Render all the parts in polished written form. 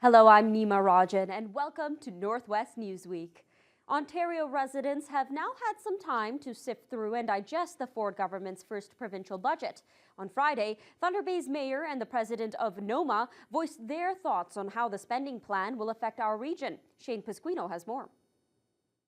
Hello, I'm Nima Rajan, and welcome to Northwest Newsweek. Ontario residents have now had some time to sift through and digest the Ford government's first provincial budget. On Friday, Thunder Bay's mayor and the president of NOMA voiced their thoughts on how the spending plan will affect our region. Shane Pasquino has more.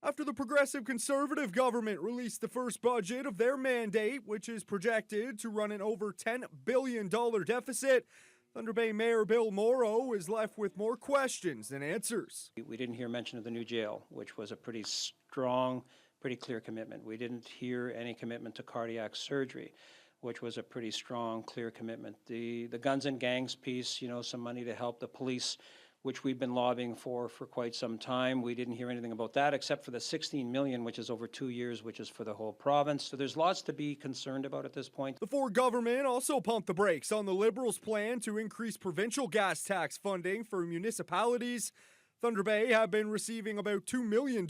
After the Progressive Conservative government released the first budget of their mandate, which is projected to run an over $10 billion deficit, Thunder Bay Mayor Bill Morrow is left with more questions than answers. We didn't hear mention of the new jail, which was a pretty strong, pretty clear commitment. We didn't hear any commitment to cardiac surgery, which was a pretty strong, clear commitment. The guns and gangs piece, some money to help the police, which we've been lobbying for quite some time. We didn't hear anything about that except for the $16 million, which is over 2 years, which is for the whole province. So there's lots to be concerned about at this point. The Ford government also pumped the brakes on the Liberals' plan to increase provincial gas tax funding for municipalities. Thunder Bay have been receiving about $2 million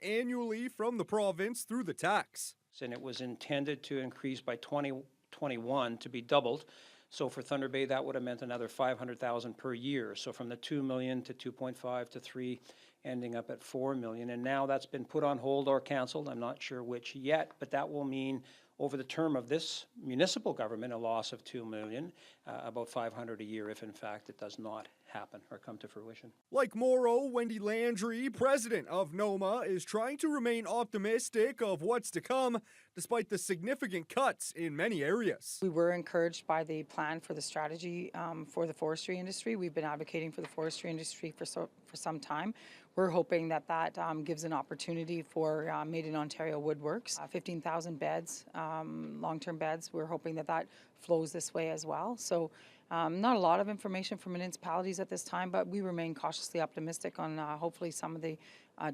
annually from the province through the tax. And it was intended to increase by 2021 to be doubled. So for Thunder Bay, that would have meant another $500,000 per year. So from the $2 million to 2.5 to 3, ending up at $4 million. And now that's been put on hold or canceled. I'm not sure which yet, but that will mean over the term of this municipal government, a loss of $2 million, about $500 a year if in fact it does not happen or come to fruition. Like Morrow, Wendy Landry, president of NOMA, is trying to remain optimistic of what's to come despite the significant cuts in many areas. We were encouraged by the plan for the strategy for the forestry industry. We've been advocating for the forestry industry for some time. We're hoping that gives an opportunity for Made in Ontario Woodworks. 15,000 beds, long-term beds. We're hoping that flows this way as well. So not a lot of information from municipalities at this time, but we remain cautiously optimistic on hopefully some of the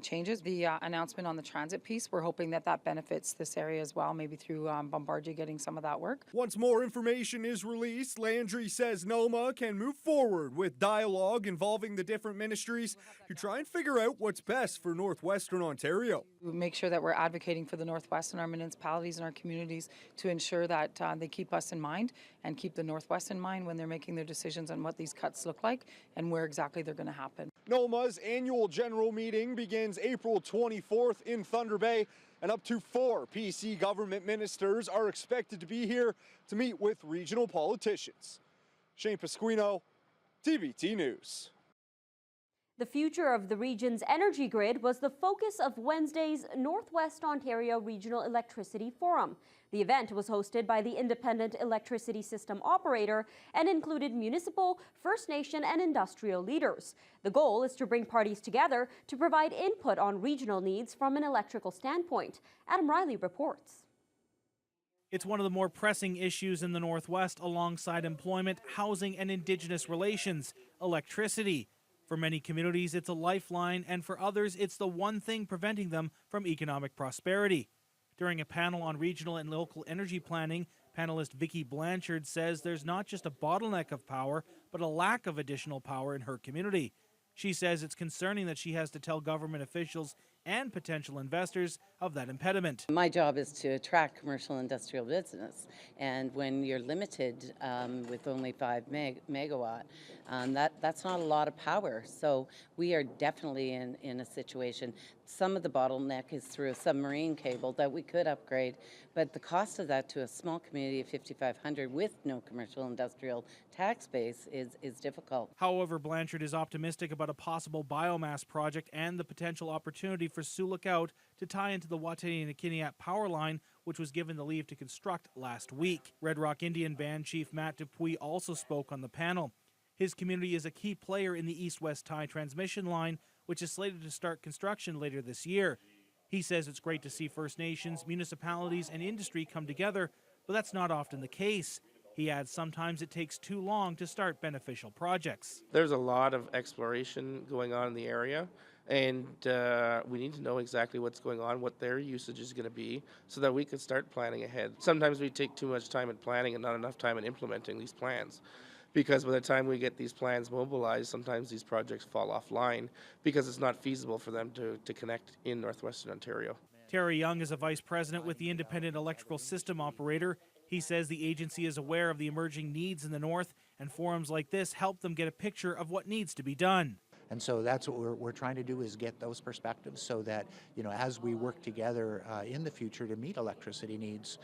changes. The announcement on the transit piece, we're hoping that benefits this area as well, maybe through Bombardier getting some of that work. Once more information is released, Landry says NOMA can move forward with dialogue involving the different ministries to try and figure out what's best for Northwestern Ontario. We make sure that we're advocating for the Northwest and our municipalities and our communities to ensure that they keep us in mind and keep the Northwest in mind when they're making their decisions on what these cuts look like and where exactly they're going to happen. NOMA's annual general meeting begins April 24th in Thunder Bay, and up to 4 PC government ministers are expected to be here to meet with regional politicians. Shane Pasquino, TVT News. The future of the region's energy grid was the focus of Wednesday's Northwest Ontario Regional Electricity Forum. The event was hosted by the Independent Electricity System Operator and included municipal, First Nation, and industrial leaders. The goal is to bring parties together to provide input on regional needs from an electrical standpoint. Adam Riley reports. It's one of the more pressing issues in the Northwest alongside employment, housing, and Indigenous relations, electricity. For many communities, it's a lifeline, and for others, it's the one thing preventing them from economic prosperity. During a panel on regional and local energy planning, panelist Vicki Blanchard says there's not just a bottleneck of power, but a lack of additional power in her community. She says it's concerning that she has to tell government officials and potential investors of that impediment. My job is to attract commercial industrial business, and when you're limited with only 5 megawatt, that's not a lot of power. So we are definitely in a situation. Some of the bottleneck is through a submarine cable that we could upgrade, but the cost of that to a small community of 5,500 with no commercial industrial tax base is difficult. However, Blanchard is optimistic about a possible biomass project and the potential opportunity for Sioux Lookout to tie into the Wataynikaneyap power line, which was given the leave to construct last week. Red Rock Indian Band Chief Matt Dupuis also spoke on the panel. His community is a key player in the east-west tie transmission line, which is slated to start construction later this year. He says it's great to see First Nations, municipalities, and industry come together, but that's not often the case. He adds sometimes it takes too long to start beneficial projects. There's a lot of exploration going on in the area, and we need to know exactly what's going on, what their usage is going to be, so that we can start planning ahead. Sometimes we take too much time in planning and not enough time in implementing these plans, because by the time we get these plans mobilized, sometimes these projects fall offline because it's not feasible for them to connect in Northwestern Ontario. Terry Young is a vice president with the Independent Electrical System Operator. He says the agency is aware of the emerging needs in the north and forums like this help them get a picture of what needs to be done. And so that's what we're trying to do, is get those perspectives so that, as we work together in the future to meet electricity needs,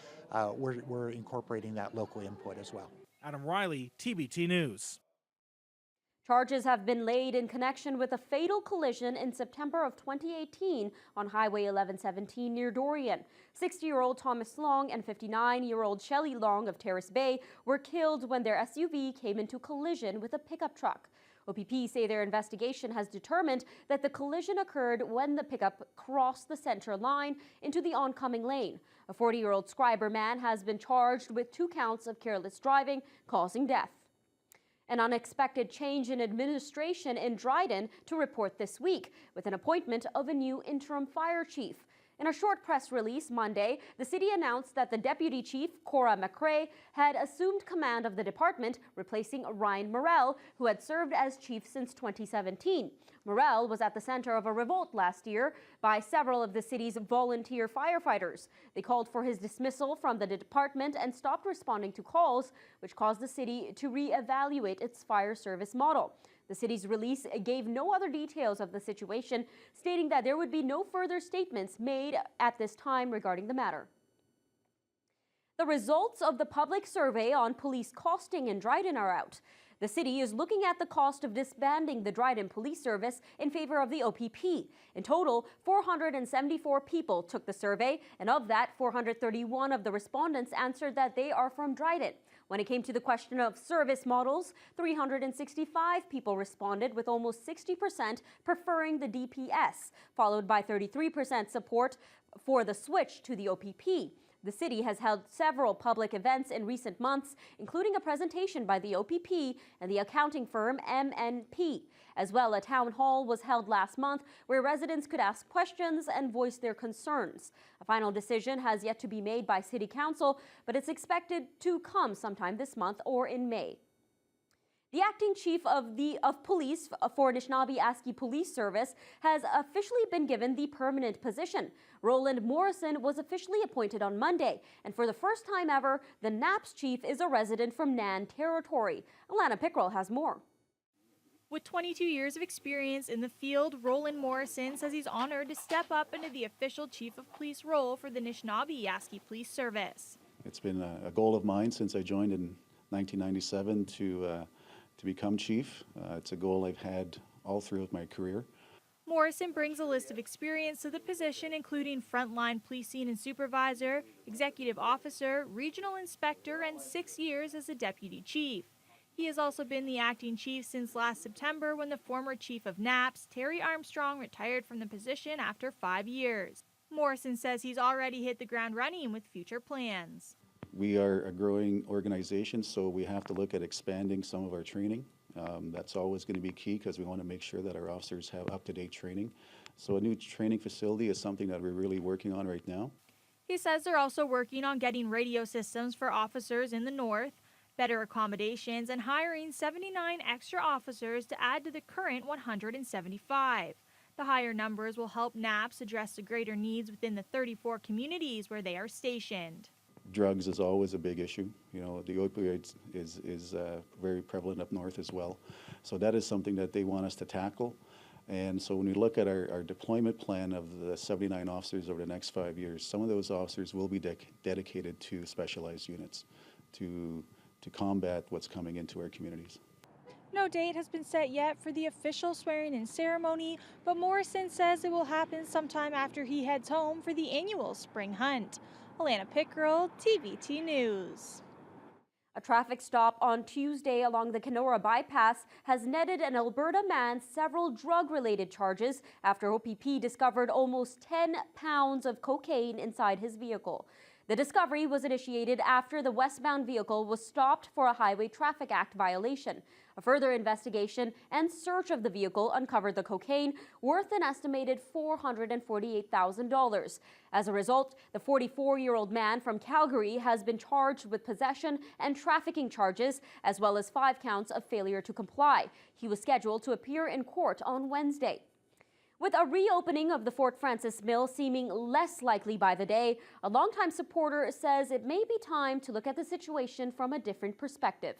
we're incorporating that local input as well. Adam Riley, TBT News. Charges have been laid in connection with a fatal collision in September of 2018 on Highway 1117 near Dorian. 60-year-old Thomas Long and 59-year-old Shelley Long of Terrace Bay were killed when their SUV came into collision with a pickup truck. OPP say their investigation has determined that the collision occurred when the pickup crossed the center line into the oncoming lane. A 40-year-old Scriber man has been charged with 2 counts of careless driving causing death. An unexpected change in administration in Dryden to report this week, with an appointment of a new interim fire chief. In a short press release Monday, the city announced that the deputy chief, Cora McRae, had assumed command of the department, replacing Ryan Morrell, who had served as chief since 2017. Morrell was at the center of a revolt last year by several of the city's volunteer firefighters. They called for his dismissal from the department and stopped responding to calls, which caused the city to reevaluate its fire service model. The city's release gave no other details of the situation, stating that there would be no further statements made at this time regarding the matter. The results of the public survey on police costing in Dryden are out. The city is looking at the cost of disbanding the Dryden Police Service in favor of the OPP. In total, 474 people took the survey, and of that, 431 of the respondents answered that they are from Dryden. When it came to the question of service models, 365 people responded, with almost 60% preferring the DPS, followed by 33% support for the switch to the OPP. The city has held several public events in recent months, including a presentation by the OPP and the accounting firm MNP. As well, a town hall was held last month where residents could ask questions and voice their concerns. A final decision has yet to be made by City Council, but it's expected to come sometime this month or in May. The acting chief of police for Anishinaabe-Aski Police Service has officially been given the permanent position. Roland Morrison was officially appointed on Monday, and for the first time ever, the NAPS chief is a resident from Nan Territory. Alana Pickrell has more. With 22 years of experience in the field, Roland Morrison says he's honored to step up into the official chief of police role for the Anishinaabe-Aski Police Service. It's been a goal of mine since I joined in 1997 to become chief. It's a goal I've had all throughout my career. Morrison brings a list of experience to the position, including frontline policing and supervisor, executive officer, regional inspector, and 6 years as a deputy chief. He has also been the acting chief since last September, when the former chief of NAPS, Terry Armstrong, retired from the position after 5 years. Morrison says he's already hit the ground running with future plans. We are a growing organization, so we have to look at expanding some of our training. That's always going to be key, because we want to make sure that our officers have up-to-date training. So a new training facility is something that we're really working on right now. He says they're also working on getting radio systems for officers in the north, better accommodations, and hiring 79 extra officers to add to the current 175. The higher numbers will help NAPS address the greater needs within the 34 communities where they are stationed. Drugs is always a big issue. You know, the opioids is very prevalent up north as well. So that is something that they want us to tackle. And so when we look at our deployment plan of the 79 officers over the next 5 years, some of those officers will be dedicated to specialized units to combat what's coming into our communities. No date has been set yet for the official swearing-in ceremony, but Morrison says it will happen sometime after he heads home for the annual spring hunt. Alana Pickrell, TVT News. A traffic stop on Tuesday along the Kenora bypass has netted an Alberta man several drug-related charges after OPP discovered almost 10 pounds of cocaine inside his vehicle. The discovery was initiated after the westbound vehicle was stopped for a Highway Traffic Act violation. A further investigation and search of the vehicle uncovered the cocaine, worth an estimated $448,000. As a result, the 44-year-old man from Calgary has been charged with possession and trafficking charges, as well as 5 counts of failure to comply. He was scheduled to appear in court on Wednesday. With a reopening of the Fort Frances Mill seeming less likely by the day, a longtime supporter says it may be time to look at the situation from a different perspective.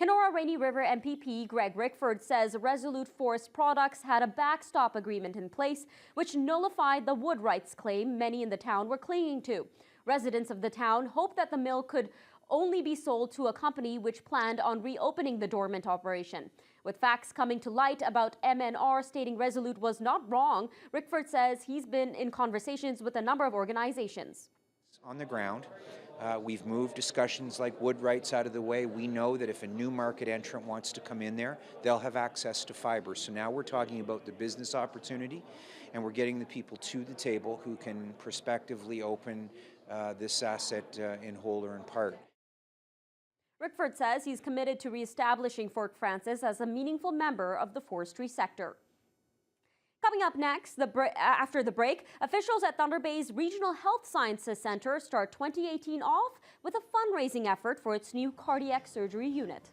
Kenora Rainy River MPP Greg Rickford says Resolute Forest Products had a backstop agreement in place which nullified the wood rights claim many in the town were clinging to. Residents of the town hope that the mill could only be sold to a company which planned on reopening the dormant operation. With facts coming to light about MNR stating Resolute was not wrong, Rickford says he's been in conversations with a number of organizations. On the ground, we've moved discussions like wood rights out of the way. We know that if a new market entrant wants to come in there, they'll have access to fiber. So now we're talking about the business opportunity, and we're getting the people to the table who can prospectively open this asset in whole or in part. Rickford says he's committed to reestablishing Fort Frances as a meaningful member of the forestry sector. Coming up next, after the break, officials at Thunder Bay's Regional Health Sciences Center start 2018 off with a fundraising effort for its new cardiac surgery unit.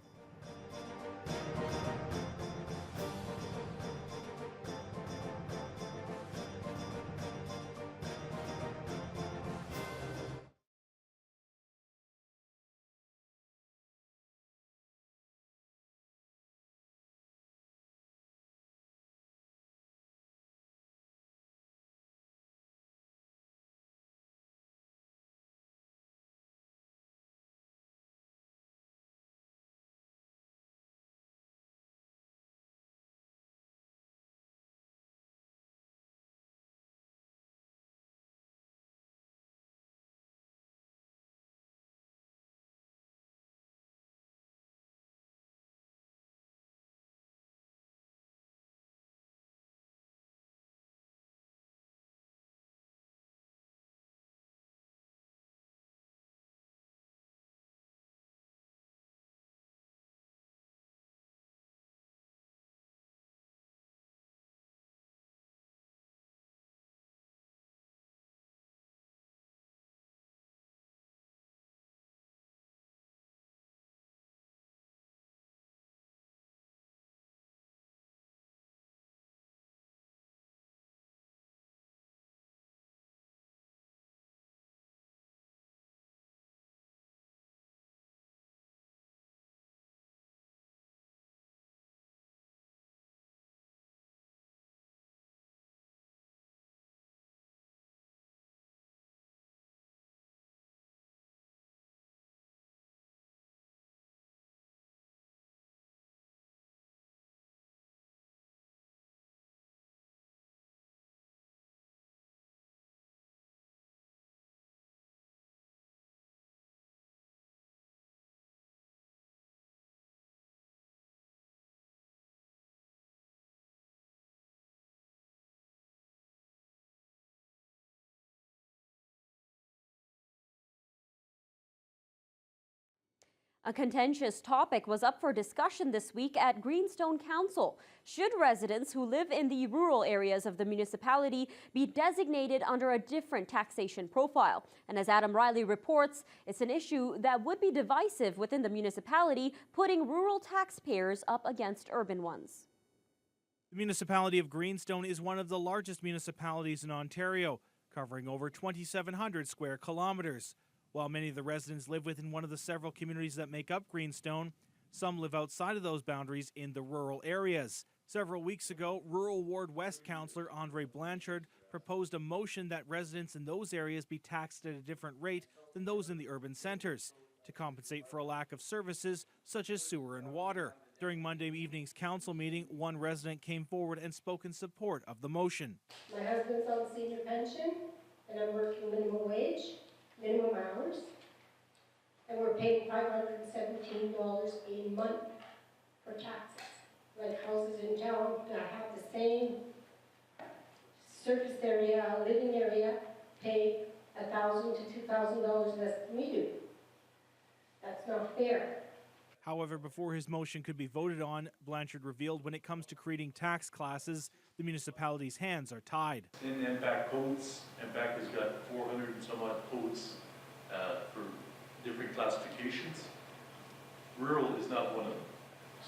A contentious topic was up for discussion this week at Greenstone Council. Should residents who live in the rural areas of the municipality be designated under a different taxation profile? And as Adam Riley reports, it's an issue that would be divisive within the municipality, putting rural taxpayers up against urban ones. The municipality of Greenstone is one of the largest municipalities in Ontario, covering over 2,700 square kilometers. While many of the residents live within one of the several communities that make up Greenstone, some live outside of those boundaries in the rural areas. Several weeks ago, Rural Ward West Councillor Andre Blanchard proposed a motion that residents in those areas be taxed at a different rate than those in the urban centres to compensate for a lack of services such as sewer and water. During Monday evening's council meeting, one resident came forward and spoke in support of the motion. My husband's on senior pension, and I'm working minimum wage, minimum hours, and we're paying $517 a month for taxes. Like houses in town that have the same surface area, living area, pay $1,000 to $2,000 less than we do. That's not fair. However, before his motion could be voted on, Blanchard revealed when it comes to creating tax classes, the municipality's hands are tied. In MPAC codes, MPAC has got 400 and some odd codes for different classifications. Rural is not one of them.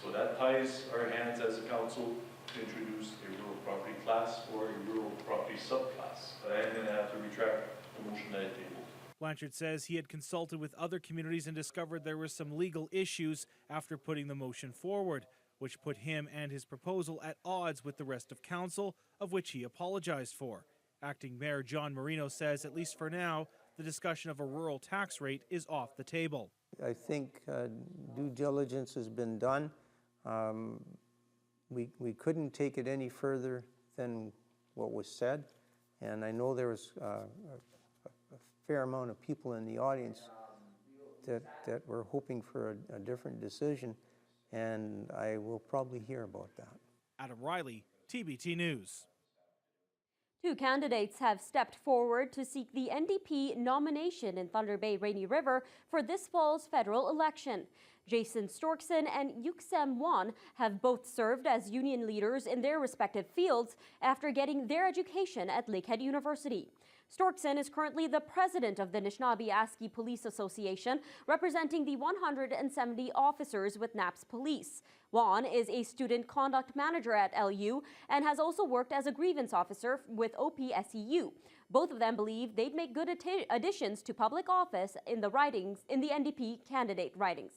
So that ties our hands as a council to introduce a rural property class or a rural property subclass. But I am going to have to retract the motion that I tabled. Blanchard says he had consulted with other communities and discovered there were some legal issues after putting the motion forward, which put him and his proposal at odds with the rest of council, of which he apologized for. Acting Mayor John Marino says, at least for now, the discussion of a rural tax rate is off the table. I think due diligence has been done. We couldn't take it any further than what was said, and I know there was a fair amount of people in the audience that were hoping for a different decision, and I will probably hear about that. Adam Riley, TBT News. Two candidates have stepped forward to seek the NDP nomination in Thunder Bay Rainy River for this fall's federal election. Jason Storkson and Yuksem Wan have both served as union leaders in their respective fields after getting their education at Lakehead University. Storkson is currently the president of the Anishinaabe-Aski Police Association, representing the 170 officers with NAPS Police. Wan is a student conduct manager at LU and has also worked as a grievance officer with OPSEU. Both of them believe they'd make good additions to public office in the NDP candidate ridings.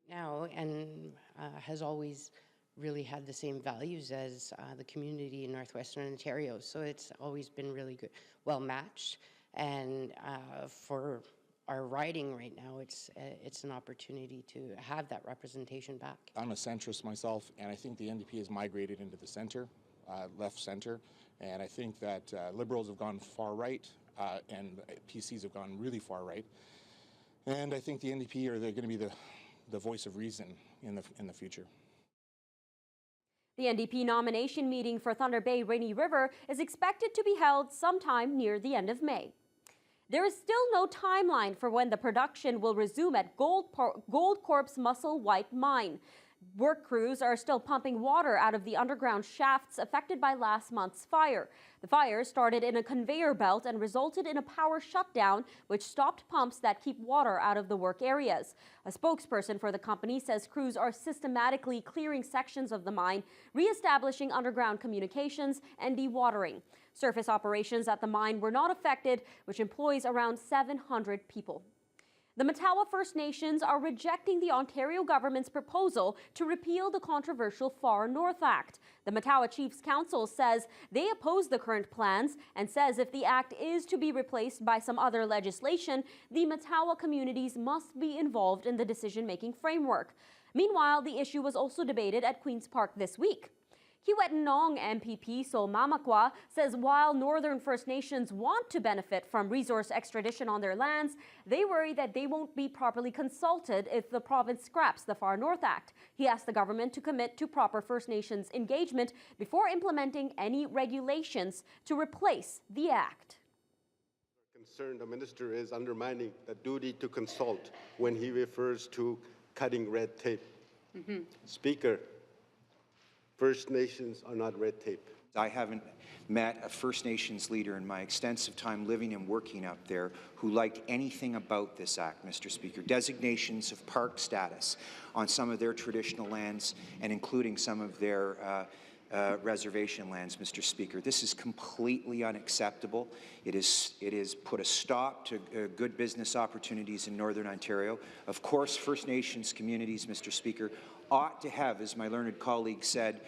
Now, and has always really had the same values as the community in Northwestern Ontario. So it's always been really good, well matched. And for our riding right now, it's an opportunity to have that representation back. I'm a centrist myself, and I think the NDP has migrated into the center, left center. And I think that Liberals have gone far right, and PCs have gone really far right. And I think the NDP are going to be the voice of reason in the future. The NDP nomination meeting for Thunder Bay Rainy River is expected to be held sometime near the end of May. There is still no timeline for when the production will resume at Goldcorp's Musselwhite mine. Work crews are still pumping water out of the underground shafts affected by last month's fire. The fire started in a conveyor belt and resulted in a power shutdown, which stopped pumps that keep water out of the work areas. A spokesperson for the company says crews are systematically clearing sections of the mine, re-establishing underground communications and dewatering. Surface operations at the mine were not affected, which employs around 700 people. The Matawa First Nations are rejecting the Ontario government's proposal to repeal the controversial Far North Act. The Matawa Chiefs Council says they oppose the current plans and says if the act is to be replaced by some other legislation, the Matawa communities must be involved in the decision-making framework. Meanwhile, the issue was also debated at Queen's Park this week. Kiiwetinoong MPP Sol Mamakwa says while Northern First Nations want to benefit from resource extradition on their lands, they worry that they won't be properly consulted if the province scraps the Far North Act. He asked the government to commit to proper First Nations engagement before implementing any regulations to replace the act. Concerned the minister is undermining the duty to consult when he refers to cutting red tape. Speaker, First Nations are not red tape. I haven't met a First Nations leader in my extensive time living and working up there who liked anything about this act, Mr. Speaker. Designations of park status on some of their traditional lands and including some of their reservation lands, Mr. Speaker. This is completely unacceptable. It is put a stop to good business opportunities in Northern Ontario. Of course, First Nations communities, Mr. Speaker, ought to have, as my learned colleague said,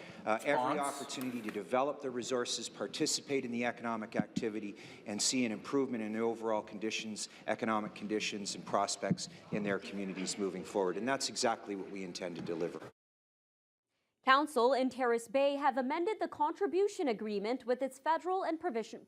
every opportunity to develop their resources, participate in the economic activity, and see an improvement in the overall conditions, economic conditions and prospects in their communities moving forward. And that's exactly what we intend to deliver. Council in Terrace Bay have amended the contribution agreement with its federal and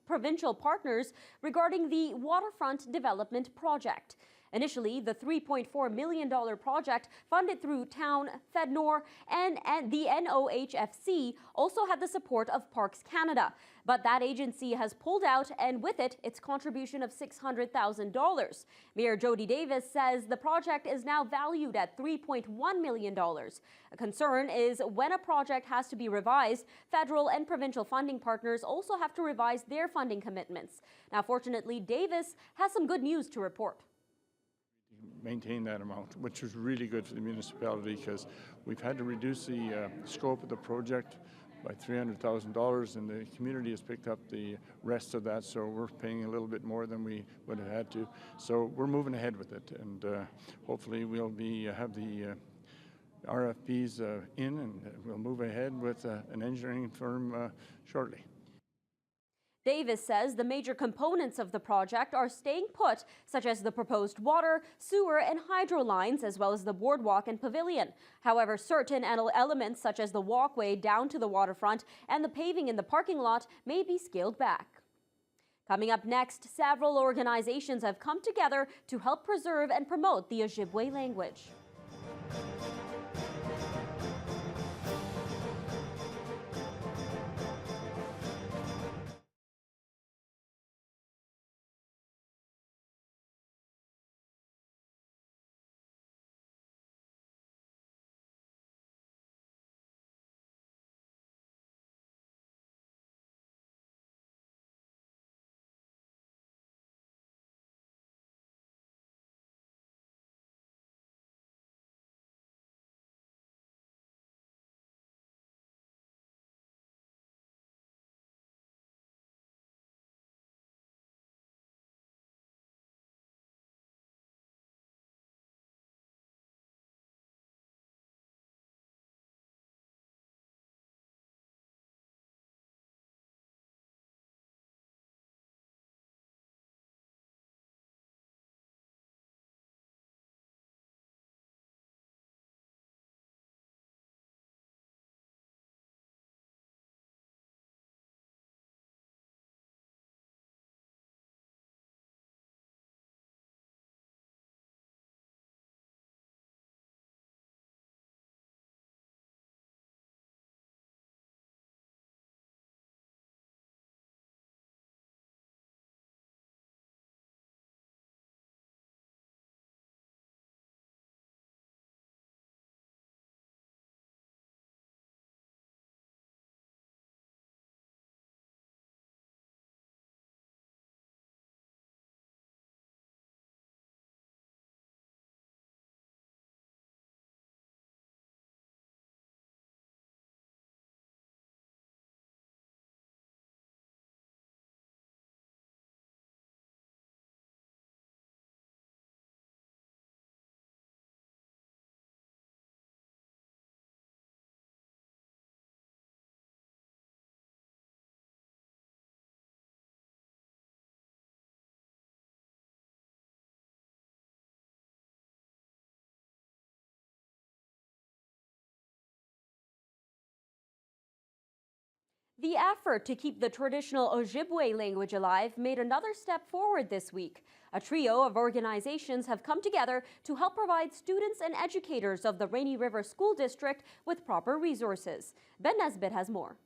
provincial partners regarding the waterfront development project. Initially, the $3.4 million project funded through Town, FedNor, and the NOHFC also had the support of Parks Canada. But that agency has pulled out, and with it, its contribution of $600,000. Mayor Jody Davis says the project is now valued at $3.1 million. A concern is when a project has to be revised, federal and provincial funding partners also have to revise their funding commitments. Now, fortunately, Davis has some good news to report. Maintain that amount, which is really good for the municipality because we've had to reduce the scope of the project by $300,000, and the community has picked up the rest of that, so we're paying a little bit more than we would have had to. So we're moving ahead with it, and hopefully we'll have the RFPs in, and we'll move ahead with an engineering firm shortly. Davis says the major components of the project are staying put, such as the proposed water, sewer, and hydro lines, as well as the boardwalk and pavilion. However, certain elements, such as the walkway down to the waterfront and the paving in the parking lot, may be scaled back. Coming up next, several organizations have come together to help preserve and promote the Ojibwe language. The effort to keep the traditional Ojibwe language alive made another step forward this week. A trio of organizations have come together to help provide students and educators of the Rainy River School District with proper resources. Ben Nesbitt has more.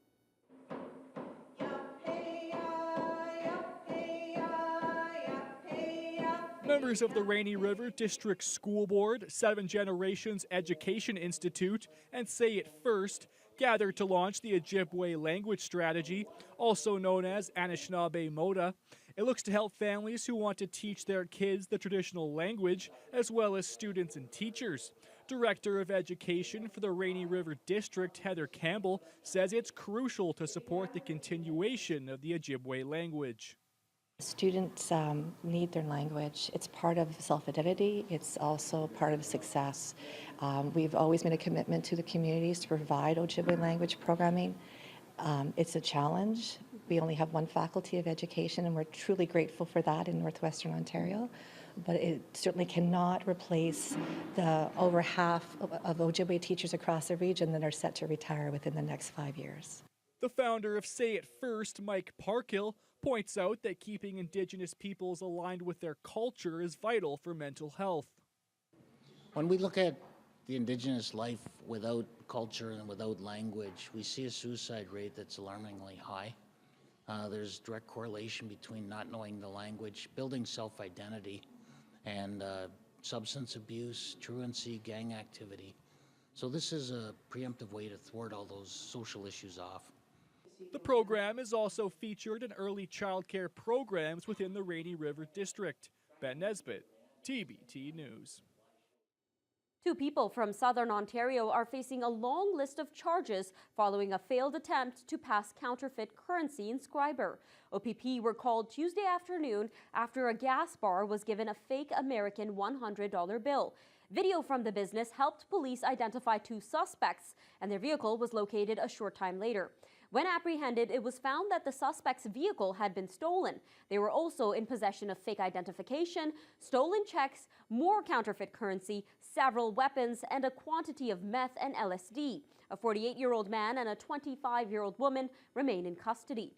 Members of the Rainy River District School Board, Seven Generations Education Institute, and Say It First gathered to launch the Ojibwe language strategy, also known as Anishinaabe Moda. It looks to help families who want to teach their kids the traditional language, as well as students and teachers. Director of Education for the Rainy River District, Heather Campbell, says it's crucial to support the continuation of the Ojibwe language. Students need their language. It's part of self-identity. It's also part of success. We've always made a commitment to the communities to provide Ojibwe language programming. It's a challenge. We only have one faculty of education, and we're truly grateful for that in Northwestern Ontario. But it certainly cannot replace the over half of Ojibwe teachers across the region that are set to retire within the next 5 years. The founder of Say It First, Mike Parkhill, points out that keeping Indigenous peoples aligned with their culture is vital for mental health. When we look at the Indigenous life without culture and without language, we see a suicide rate that's alarmingly high. There's direct correlation between not knowing the language, building self-identity, and substance abuse, truancy, gang activity. So this is a preemptive way to thwart all those social issues off. The program is also featured in early childcare programs within the Rainy River District. Ben Nesbitt, TBT News. Two people from southern Ontario are facing a long list of charges following a failed attempt to pass counterfeit currency in Schreiber. OPP were called Tuesday afternoon after a gas bar was given a fake American $100 bill. Video from the business helped police identify two suspects, and their vehicle was located a short time later. When apprehended, it was found that the suspect's vehicle had been stolen. They were also in possession of fake identification, stolen checks, more counterfeit currency, several weapons, and a quantity of meth and LSD. A 48-year-old man and a 25-year-old woman remain in custody.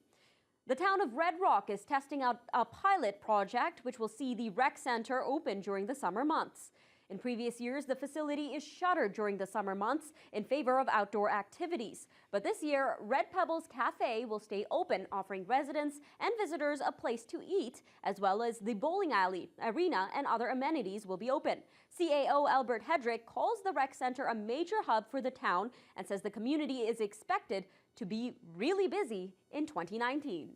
The town of Red Rock is testing out a pilot project which will see the rec center open during the summer months. In previous years, the facility is shuttered during the summer months in favor of outdoor activities. But this year, Red Pebbles Cafe will stay open, offering residents and visitors a place to eat, as well as the bowling alley, arena, and other amenities will be open. CAO Albert Hedrick calls the rec center a major hub for the town and says the community is expected to be really busy in 2019.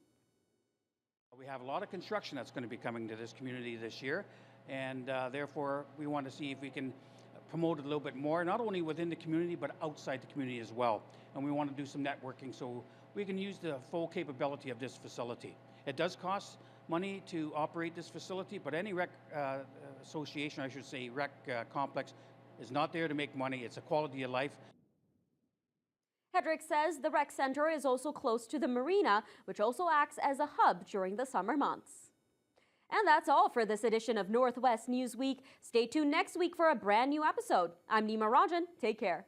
We have a lot of construction that's going to be coming to this community this year. And therefore, we want to see if we can promote it a little bit more, not only within the community, but outside the community as well. And we want to do some networking so we can use the full capability of this facility. It does cost money to operate this facility, but any rec association, I should say, rec complex, is not there to make money. It's a quality of life. Hedrick says the rec center is also close to the marina, which also acts as a hub during the summer months. And that's all for this edition of Northwest Newsweek. Stay tuned next week for a brand new episode. I'm Nima Rajan. Take care.